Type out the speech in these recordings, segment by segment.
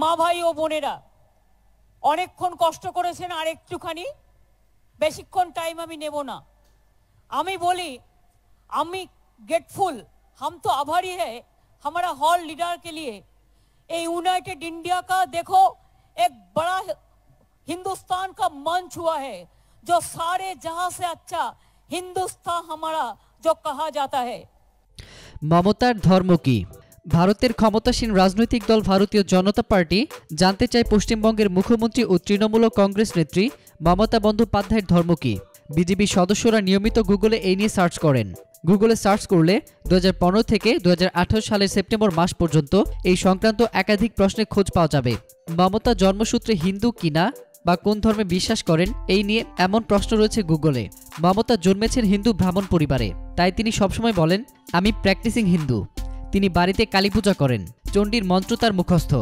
মা ভাই ও বোনেরা অনেকক্ষণ কষ্ট করেছেন, আর একটুখানি বেশিক্ষণ টাইম আমি নেব না। আমি বলি আমি ग्रेटफुल, हम तो आभारी है हमारा हॉल लीडर के लिए। ये यूनाइटेड इंडिया का देखो एक बड़ा हिंदुस्तान का मंच हुआ है, जो सारे जहां से अच्छा हिंदुस्तान हमारा जो कहा जाता है। মমতার ধর্ম কি? ভারতের ক্ষমতাসীন রাজনৈতিক দল ভারতীয় জনতা পার্টি জানতে চায় পশ্চিমবঙ্গের মুখ্যমন্ত্রী ও তৃণমূল কংগ্রেস নেত্রী মমতা বন্দ্যোপাধ্যায়ের ধর্ম কি। বিজেপি সদস্যরা নিয়মিত গুগলে এই নিয়ে সার্চ করেন। গুগলে সার্চ করলে 2015 থেকে 2018 সালের সেপ্টেম্বর মাস পর্যন্ত এই সংক্রান্ত একাধিক প্রশ্নের খোঁজ পাওয়া যাবে। মমতা জন্মসূত্রে হিন্দু কিনা বা কোন ধর্মে বিশ্বাস করেন এই নিয়ে এমন প্রশ্ন রয়েছে গুগলে। মমতা জন্মেছেন হিন্দু ব্রাহ্মণ পরিবারে, তাই তিনি সবসময় বলেন আমি প্র্যাকটিসিং হিন্দু। তিনি বাড়িতে কালী পূজা করেন, চণ্ডীর মন্ত্র তার মুখস্থ।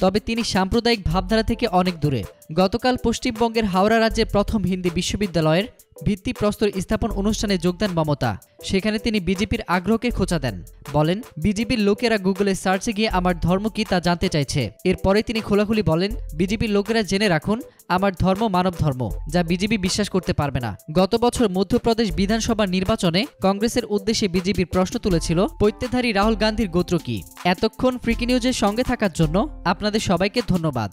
তবে তিনি সাম্প্রদায়িক ভাবধারা থেকে অনেক দূরে। গতকাল পশ্চিমবঙ্গের হাওড়া রাজ্যের প্রথম হিন্দি বিশ্ববিদ্যালয়ের ভিত্তিপ্রস্তর স্থাপন অনুষ্ঠানে যোগ দেন মমতা। সেখানে তিনি বিজেপির আগ্রহকে খোঁচা দেন, বলেন বিজেপির লোকেরা গুগলে সার্চে গিয়ে আমার ধর্ম কি তা জানতে চাইছে। এরপরে তিনি খোলাখুলি বলেন বিজেপির লোকেরা জেনে রাখুন আমার ধর্ম মানব ধর্ম, যা বিজেপি বিশ্বাস করতে পারবে না। গত বছর মধ্যপ্রদেশ বিধানসভা নির্বাচনে কংগ্রেসের উদ্দেশ্যে বিজেপির প্রশ্ন তুলেছিল পৈত্যধারী রাহুল গান্ধীর গোত্র কি। এতক্ষণ ফ্রিকি নিউজের সঙ্গে থাকার জন্য আপনাদের সবাইকে ধন্যবাদ।